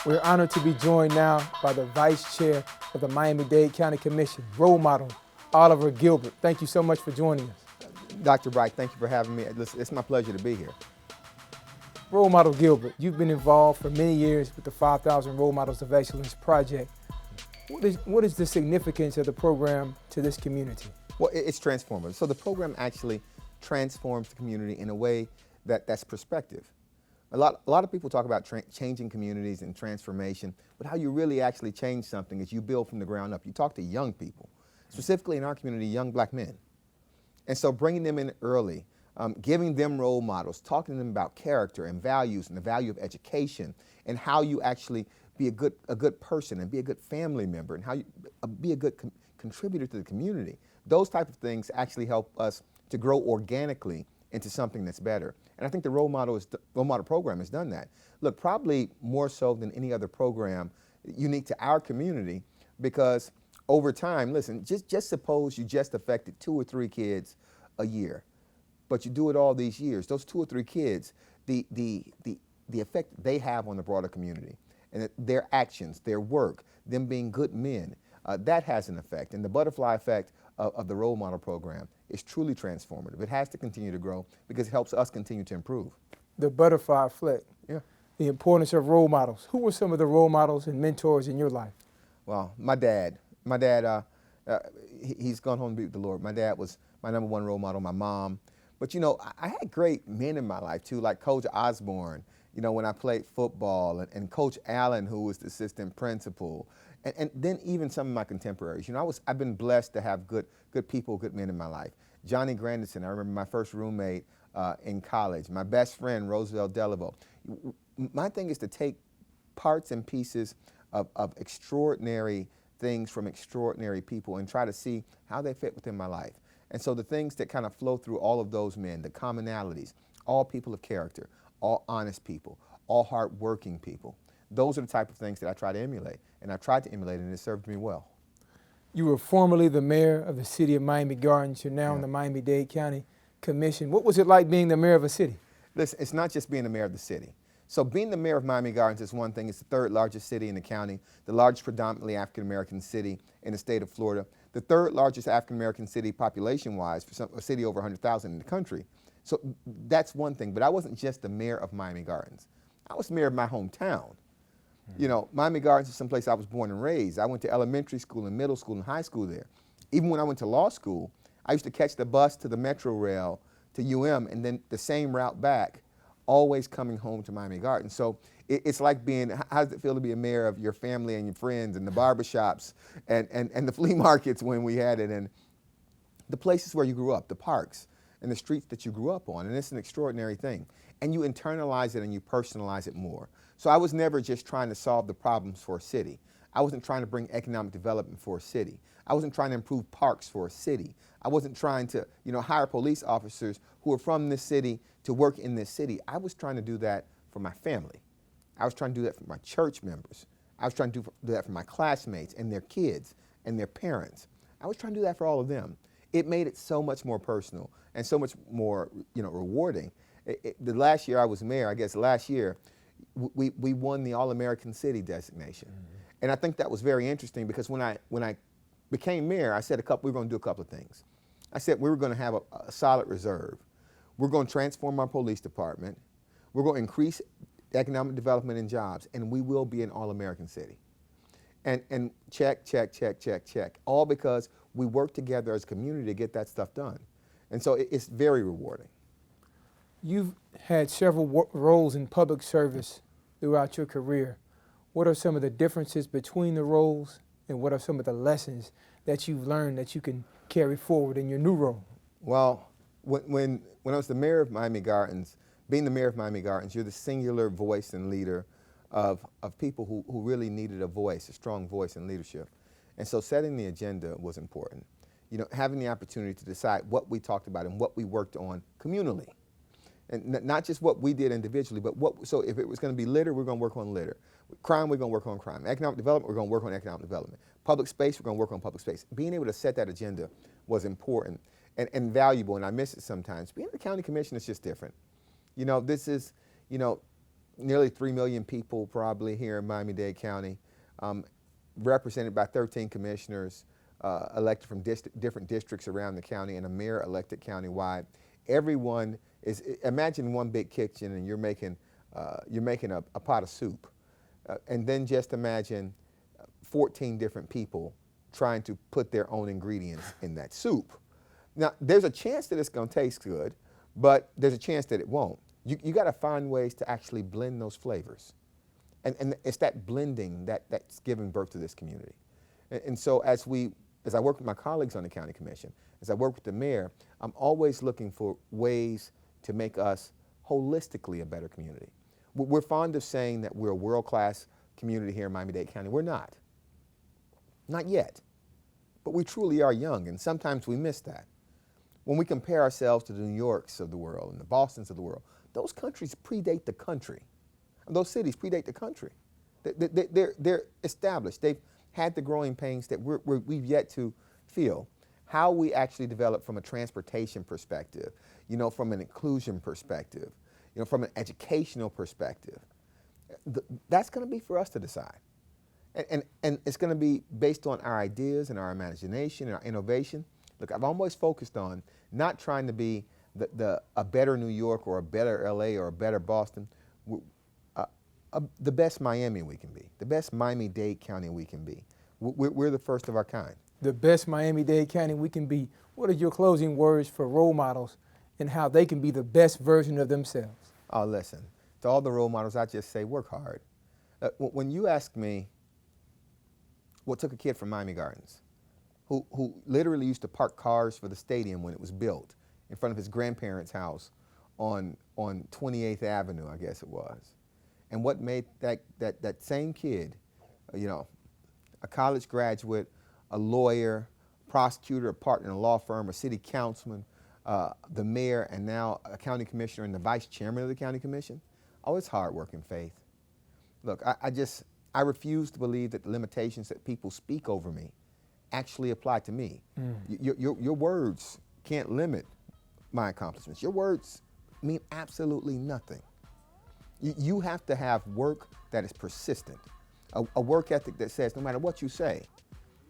We're honored to be joined now by the Vice Chair of the Miami-Dade County Commission, role model, Oliver Gilbert. Thank you so much for joining us. Dr. Bright, thank you for having me. It's my pleasure to be here. Role Model Gilbert, you've been involved for many years with the 5,000 Role Models of Excellence Project. What is the significance of the program to this community? Well, it's transformative. So the program actually transforms the community in a way that's perspective. A lot of people talk about changing communities and transformation, but how you really actually change something is you build from the ground up. You talk to young people, specifically in our community, young black men. And so bringing them in early, giving them role models, talking to them about character and values and the value of education and how you actually be a good person and be a good family member and how you be a good contributor to the community. Those type of things actually help us to grow organically into something that's better. And I think the role model program has done that. Look, probably more so than any other program unique to our community, because over time, listen, just suppose you just affected 2 or 3 kids a year, but you do it all these years. Those 2 or 3 kids, the effect they have on the broader community, and their actions, their work, them being good men, that has an effect. And the butterfly effect of the role model program is truly transformative. It has to continue to grow because it helps us continue to improve. The butterfly effect. Yeah. The importance of role models. Who were some of the role models and mentors in your life? Well, my dad, he's gone home to be with the Lord. My dad was my #1 role model, my mom. But you know, I had great men in my life too, like Coach Osborne, you know, when I played football, and Coach Allen, who was the assistant principal, and then even some of my contemporaries. You know, I've been blessed to have good people, good men in my life. Johnny Grandison, I remember my first roommate in college. My best friend, Roosevelt Delaveau. My thing is to take parts and pieces of extraordinary things from extraordinary people and try to see how they fit within my life. And so the things that kind of flow through all of those men, the commonalities, all people of character, all honest people, all hardworking people, those are the type of things that I try to emulate. And I tried to emulate, and it served me well. You were formerly the mayor of the city of Miami Gardens. You're now in the Miami-Dade County Commission. What was it like being the mayor of a city? Listen, it's not just being the mayor of the city. So being the mayor of Miami Gardens is one thing. It's the 3rd largest city in the county, the largest predominantly African-American city in the state of Florida, the 3rd largest African-American city population-wise for a city over 100,000 in the country. So that's one thing. But I wasn't just the mayor of Miami Gardens. I was the mayor of my hometown. You know, Miami Gardens is someplace I was born and raised. I went to elementary school and middle school and high school there. Even when I went to law school, I used to catch the bus to the Metro Rail to UM and then the same route back, always coming home to Miami Gardens. So it's like being, how does it feel to be a mayor of your family and your friends and the barbershops and the flea markets when we had it, and the places where you grew up, the parks and the streets that you grew up on, and it's an extraordinary thing. And you internalize it and you personalize it more. So I was never just trying to solve the problems for a city. I wasn't trying to bring economic development for a city. I wasn't trying to improve parks for a city. I wasn't trying to, hire police officers who are from this city to work in this city. I was trying to do that for my family. I was trying to do that for my church members. I was trying to do that for my classmates and their kids and their parents. I was trying to do that for all of them. It made it so much more personal and so much more, rewarding. The last year I was mayor, I guess last year, we won the All-American City Designation. Mm-hmm. And I think that was very interesting because when I became mayor, I said we were going to do a couple of things. I said we were going to have a solid reserve. We're going to transform our police department. We're going to increase economic development and jobs, and we will be an All-American city. And check. All because we work together as a community to get that stuff done. And so it's very rewarding. You've had several roles in public service throughout your career. What are some of the differences between the roles, and what are some of the lessons that you've learned that you can carry forward in your new role? Well, when I was the mayor of Miami Gardens, being the mayor of Miami Gardens, you're the singular voice and leader of people who really needed a voice, a strong voice and leadership. And so setting the agenda was important. Having the opportunity to decide what we talked about and what we worked on communally. And not just what we did individually, but so if it was going to be litter, we're going to work on litter. Crime, we're going to work on crime. Economic development, we're going to work on economic development. Public space, we're going to work on public space. Being able to set that agenda was important and valuable, and I miss it sometimes. Being the county commission is just different. This is, nearly 3 million people probably here in Miami-Dade County, represented by 13 commissioners elected from different districts around the county, and a mayor elected countywide. Everyone is, imagine one big kitchen and you're making a pot of soup. And then just imagine 14 different people trying to put their own ingredients in that soup. Now, there's a chance that it's going to taste good, but there's a chance that it won't. You got to find ways to actually blend those flavors. And it's that blending that's giving birth to this community. And so as I work with my colleagues on the county commission, as I work with the mayor, I'm always looking for ways to make us holistically a better community. We're fond of saying that we're a world-class community here in Miami-Dade County. We're not. Not yet. But we truly are young, and sometimes we miss that. When we compare ourselves to the New Yorks of the world and the Bostons of the world, those countries predate the country. Those cities predate the country. They're established. They've had the growing pains that we've yet to feel. How we actually develop from a transportation perspective, from an inclusion perspective, from an educational perspective, that's going to be for us to decide. And it's going to be based on our ideas and our imagination and our innovation. Look, I've always focused on not trying to be a better New York or a better LA or a better Boston, the best Miami we can be, the best Miami-Dade County we can be. We're the first of our kind. The best Miami-Dade County we can be. What are your closing words for role models and how they can be the best version of themselves? Oh, listen, to all the role models, I just say work hard. When you ask me what took a kid from Miami Gardens, who literally used to park cars for the stadium when it was built in front of his grandparents' house on 28th Avenue, I guess it was, and what made that same kid, a college graduate, a lawyer, prosecutor, a partner in a law firm, a city councilman, the mayor, and now a county commissioner and the vice chairman of the county commission. Oh, it's hard work and faith. Look, I refuse to believe that the limitations that people speak over me actually apply to me. Your words can't limit my accomplishments. Your words mean absolutely nothing. You have to have work that is persistent, a work ethic that says no matter what you say,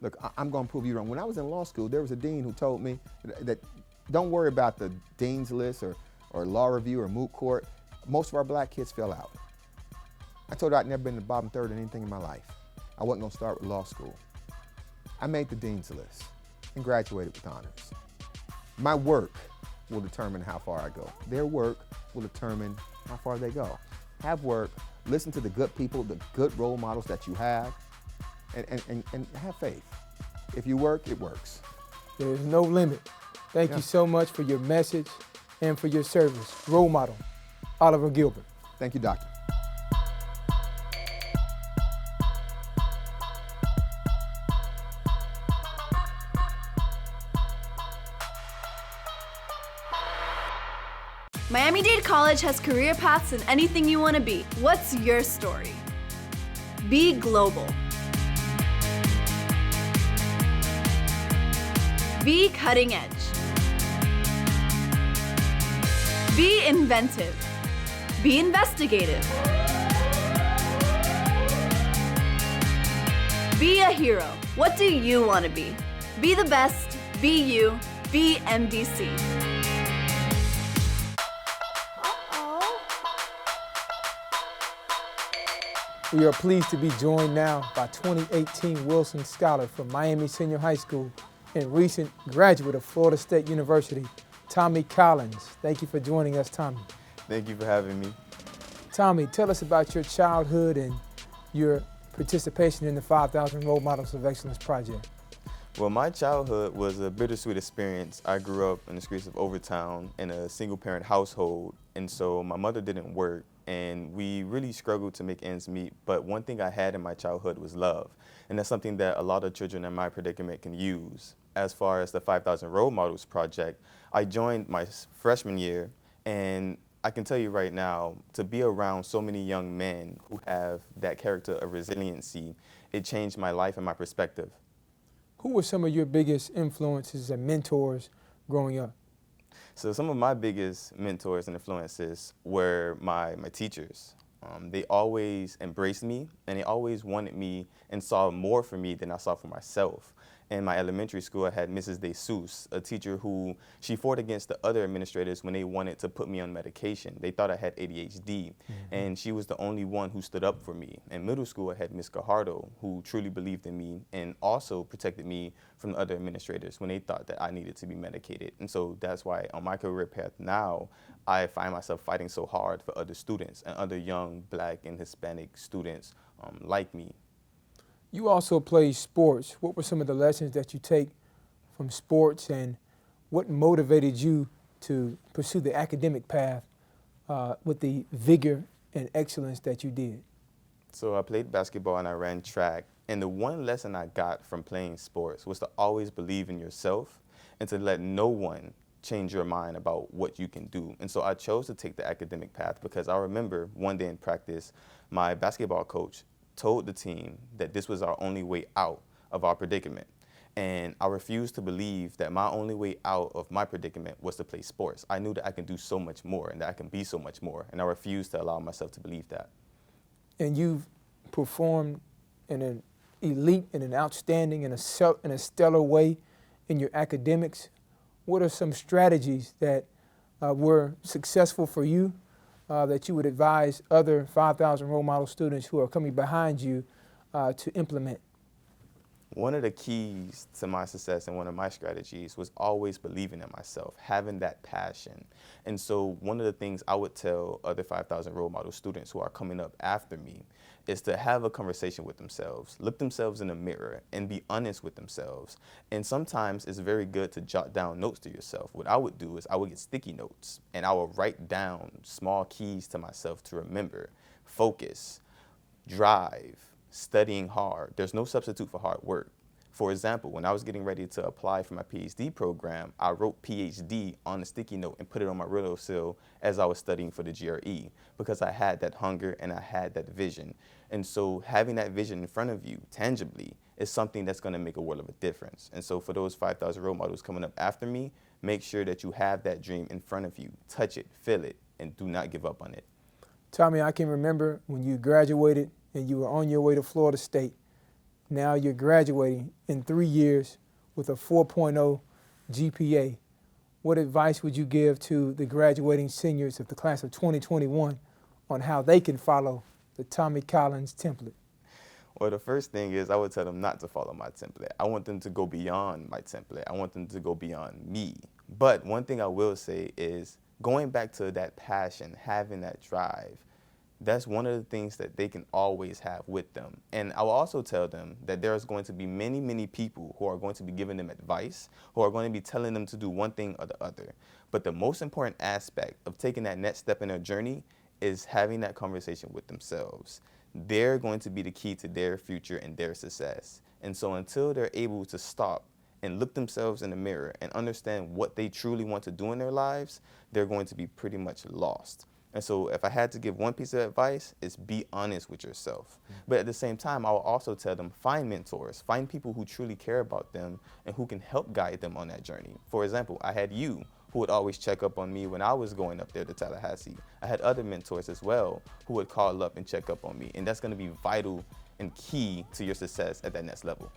look, I'm going to prove you wrong. When I was in law school, there was a dean who told me that don't worry about the dean's list or law review or moot court. Most of our black kids fell out. I told her I'd never been in the bottom third in anything in my life. I wasn't going to start with law school. I made the dean's list and graduated with honors. My work will determine how far I go. Their work will determine how far they go. Have work, listen to the good people, the good role models that you have, and have faith. If you work, it works. There is no limit. Thank you so much for your message and for your service. Role model, Oliver Gilbert. Thank you, Doctor. Miami-Dade College has career paths in anything you want to be. What's your story? Be global. Be cutting edge. Be inventive. Be investigative. Be a hero. What do you want to be? Be the best. Be you. Be MDC. We are pleased to be joined now by 2018 Wilson Scholar from Miami Senior High School and recent graduate of Florida State University, Tommy Collins. Thank you for joining us, Tommy. Thank you for having me. Tommy, tell us about your childhood and your participation in the 5,000 Role Models of Excellence project. Well, my childhood was a bittersweet experience. I grew up in the streets of Overtown in a single-parent household, and so my mother didn't work, and we really struggled to make ends meet. But one thing I had in my childhood was love, and that's something that a lot of children in my predicament can use. As far as the 5,000 Role Models project, I joined my freshman year, and I can tell you right now, to be around so many young men who have that character of resiliency, it changed my life and my perspective. Who were some of your biggest influences and mentors growing up? So some of my biggest mentors and influences were my teachers. They always embraced me, and they always wanted me and saw more for me than I saw for myself. In my elementary school, I had Mrs. DeSeuss, a teacher who she fought against the other administrators when they wanted to put me on medication. They thought I had ADHD, and she was the only one who stood up for me. In middle school, I had Miss Gajardo, who truly believed in me and also protected me from the other administrators when they thought that I needed to be medicated. And so that's why on my career path now, I find myself fighting so hard for other students and other young Black and Hispanic students like me. You also play sports. What were some of the lessons that you take from sports, and what motivated you to pursue the academic path with the vigor and excellence that you did? So I played basketball and I ran track. And the one lesson I got from playing sports was to always believe in yourself and to let no one change your mind about what you can do. And so I chose to take the academic path because I remember one day in practice, my basketball coach told the team that this was our only way out of our predicament. And I refused to believe that my only way out of my predicament was to play sports. I knew that I can do so much more and that I can be so much more. And I refused to allow myself to believe that. And you've performed in an elite and an outstanding and a stellar way in your academics. What are some strategies that were successful for you that you would advise other 5,000 role model students who are coming behind you to implement? One of the keys to my success and one of my strategies was always believing in myself, having that passion. And so one of the things I would tell other 5,000 role model students who are coming up after me is to have a conversation with themselves, look themselves in the mirror and be honest with themselves. And sometimes it's very good to jot down notes to yourself. What I would do is I would get sticky notes and I would write down small keys to myself to remember: focus, drive, studying hard. There's no substitute for hard work. For example, when I was getting ready to apply for my PhD program, I wrote PhD on a sticky note and put it on my windowsill as I was studying for the GRE because I had that hunger and I had that vision. And so having that vision in front of you tangibly is something that's going to make a world of a difference. And so for those 5,000 role models coming up after me, make sure that you have that dream in front of you. Touch it, feel it, and do not give up on it. Tommy, I can remember when you graduated and you were on your way to Florida State. Now you're graduating in 3 years with a 4.0 GPA. What advice would you give to the graduating seniors of the class of 2021 on how they can follow the Tommy Collins template? Well, the first thing is I would tell them not to follow my template. I want them to go beyond my template. I want them to go beyond me. But one thing I will say is going back to that passion, having that drive, that's one of the things that they can always have with them. And I will also tell them that there's going to be many, many people who are going to be giving them advice, who are going to be telling them to do one thing or the other. But the most important aspect of taking that next step in their journey is having that conversation with themselves. They're going to be the key to their future and their success. And so until they're able to stop and look themselves in the mirror and understand what they truly want to do in their lives, they're going to be pretty much lost. And so if I had to give one piece of advice, it's be honest with yourself. But at the same time, I will also tell them, find mentors, find people who truly care about them and who can help guide them on that journey. For example, I had you, who would always check up on me when I was going up there to Tallahassee. I had other mentors as well who would call up and check up on me. And that's going to be vital and key to your success at that next level.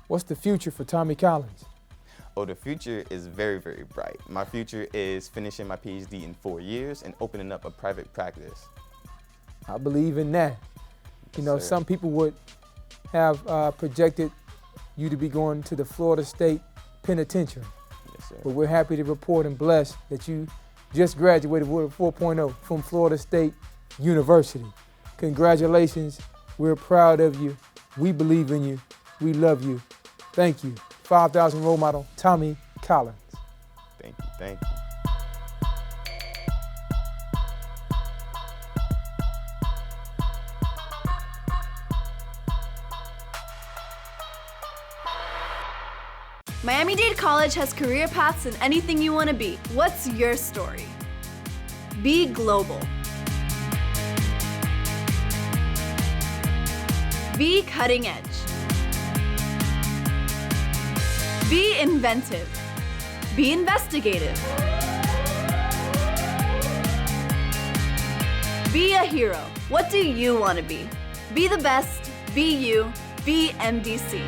What's the future for Tommy Collins? Oh, the future is very, very bright. My future is finishing my PhD in 4 years and opening up a private practice. I believe in that. You know, some people would have projected you to be going to the Florida State Penitentiary. Yes, sir. But we're happy to report and bless that you just graduated with a 4.0 from Florida State University. Congratulations. We're proud of you. We believe in you. We love you. Thank you. 5,000 role model, Tommy Collins. Thank you, thank you. Miami-Dade College has career paths in anything you want to be. What's your story? Be global. Be cutting edge. Be inventive. Be investigative. Be a hero. What do you want to be? Be the best. Be you. Be MDC.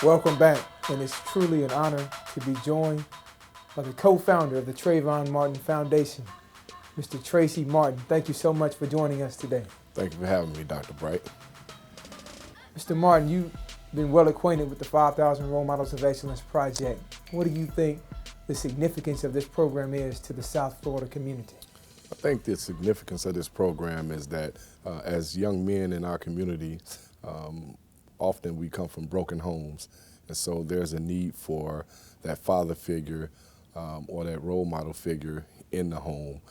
Welcome back, and it's truly an honor to be joined by the co-founder of the Trayvon Martin Foundation, Mr. Tracy Martin. Thank you so much for joining us today. Thank you for having me, Dr. Bright. Mr. Martin, you've been well acquainted with the 5,000 Role Models of Excellence project. What do you think the significance of this program is to the South Florida community? I think the significance of this program is that as young men in our community, often we come from broken homes, and so there's a need for that father figure or that role model figure in the home.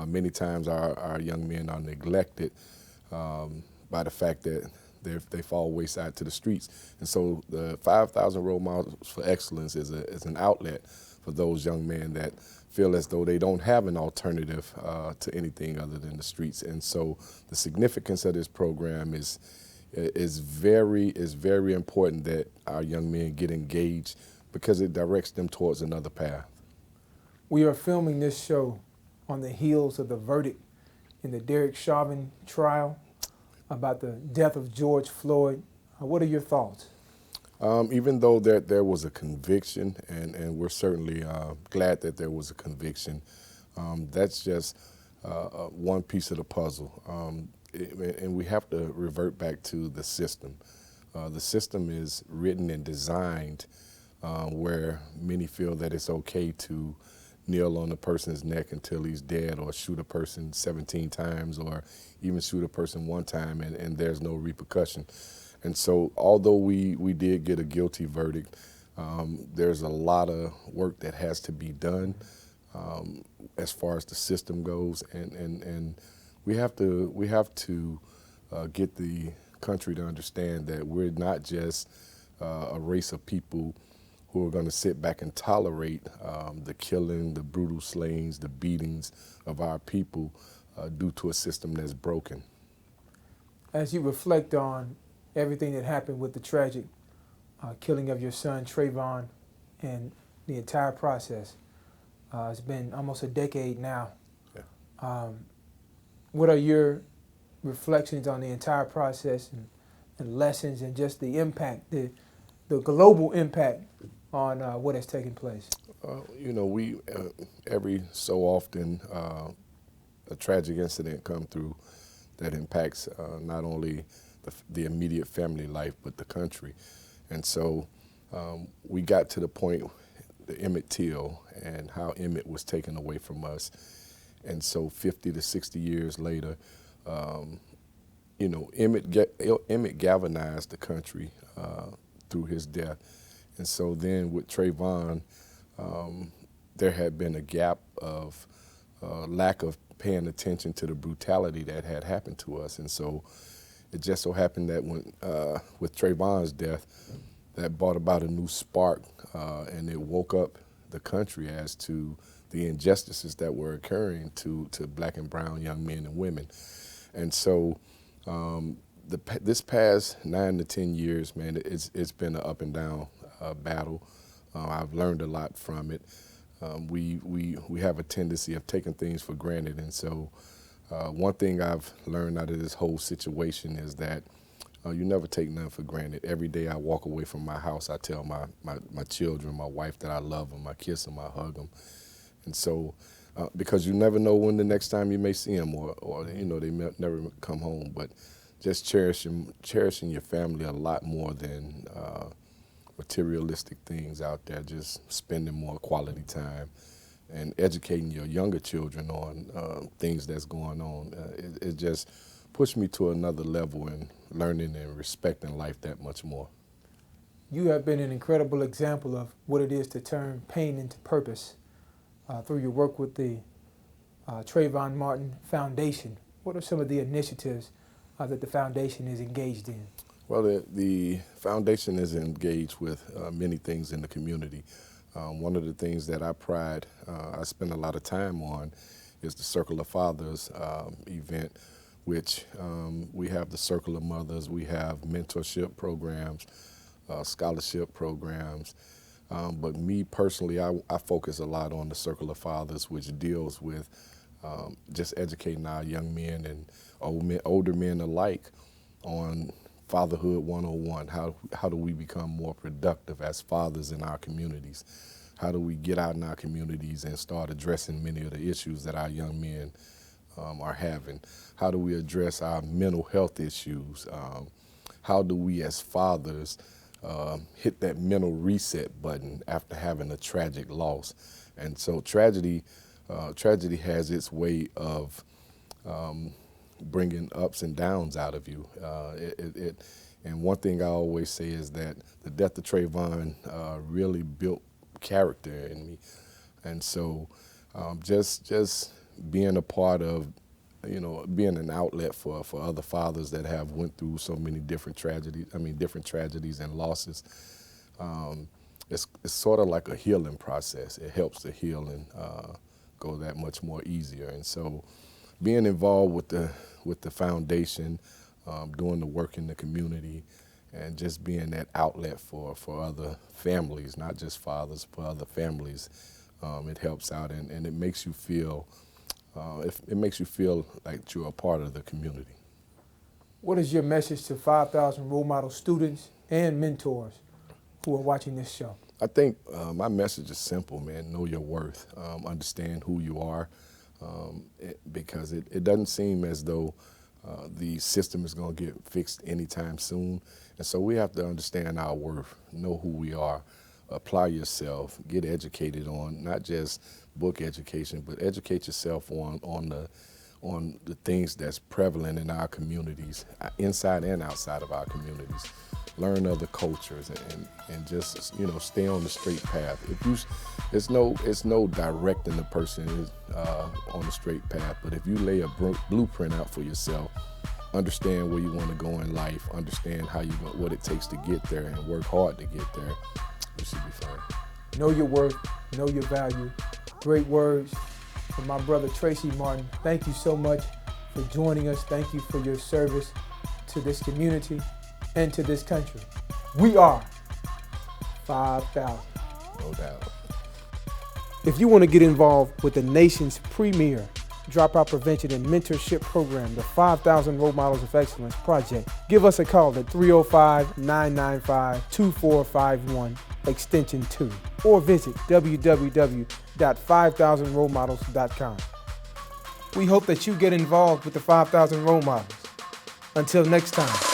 Many times our young men are neglected by the fact that they fall wayside to the streets. And so the 5,000 Role Models for Excellence is an outlet for those young men that feel as though they don't have an alternative to anything other than the streets. And so the significance of this program is very important that our young men get engaged because it directs them towards another path. We are filming this show on the heels of the verdict in the Derek Chauvin trial about the death of George Floyd. What are your thoughts? Even though there was a conviction, and we're certainly glad that there was a conviction, that's just one piece of the puzzle. And we have to revert back to the system. The system is written and designed where many feel that it's okay to kneel on a person's neck until he's dead, or shoot a person 17 times, or even shoot a person one time and there's no repercussion. And so although we did get a guilty verdict, there's a lot of work that has to be done as far as the system goes, and we have to get the country to understand that we're not just a race of people who are going to sit back and tolerate the killing, the brutal slayings, the beatings of our people due to a system that's broken. As you reflect on everything that happened with the tragic killing of your son, Trayvon, and the entire process, it's been almost a decade now. Yeah. What are your reflections on the entire process and lessons and just the impact, the global impact on what has taken place? We every so often a tragic incident come through that impacts not only the immediate family life but the country, and so we got to the point, the Emmett Till, and how Emmett was taken away from us, and so 50 to 60 years later, Emmett galvanized the country through his death. And so then with Trayvon, there had been a gap of lack of paying attention to the brutality that had happened to us. And so it just so happened that when with Trayvon's death, that brought about a new spark, and it woke up the country as to the injustices that were occurring to black and brown young men and women. And so this past 9 to 10 years, man, it's been an up and down battle. I've learned a lot from it. We have a tendency of taking things for granted, and so one thing I've learned out of this whole situation is that you never take nothing for granted. Every day I walk away from my house, I tell my children, my wife that I love them, I kiss them, I hug them. And so, because you never know when the next time you may see them, or they may never come home, but just cherishing your family a lot more than materialistic things out there, just spending more quality time and educating your younger children on things that's going on. It just pushed me to another level in learning and respecting life that much more. You have been an incredible example of what it is to turn pain into purpose through your work with the Trayvon Martin Foundation. What are some of the initiatives that the foundation is engaged in? Well, the foundation is engaged with many things in the community. One of the things that I spend a lot of time on is the Circle of Fathers event, which we have the Circle of Mothers, we have mentorship programs, scholarship programs, But me personally, I focus a lot on the Circle of Fathers, which deals with just educating our young men and older men alike on Fatherhood 101. How do we become more productive as fathers in our communities? How do we get out in our communities and start addressing many of the issues that our young men are having? How do we address our mental health issues? How do we as fathers hit that mental reset button after having a tragic loss? And so tragedy has its way of bringing ups and downs out of you. And one thing I always say is that the death of Trayvon really built character in me. And so just being a part of, being an outlet for other fathers that have went through so many different tragedies and losses, it's sort of like a healing process. It helps the healing go that much more easier. And so being involved with the foundation, doing the work in the community, and just being that outlet for other families, not just fathers, but other families, it helps out, and it makes you feel like you're a part of the community. What is your message to 5,000 role model students and mentors who are watching this show? I think my message is simple, man. Know your worth. Understand who you are, because it doesn't seem as though the system is going to get fixed anytime soon. And so we have to understand our worth, know who we are, apply yourself, get educated on not just book education, but educate yourself on the things that's prevalent in our communities, inside and outside of our communities. Learn other cultures and just stay on the straight path. It's no directing the person on the straight path, but if you lay a blueprint out for yourself, understand where you want to go in life, understand what it takes to get there, and work hard to get there, you should be fine. Know your worth, know your value. Great words from my brother Tracy Martin. Thank you so much for joining us. Thank you for your service to this community and to this country. We are 5,000. No doubt. If you want to get involved with the nation's premier dropout prevention and mentorship program, the 5,000 Role Models of Excellence Project, give us a call at 305-995-2451, extension 2, or visit www.5000rolemodels.com. We hope that you get involved with the 5,000 Role Models. Until next time.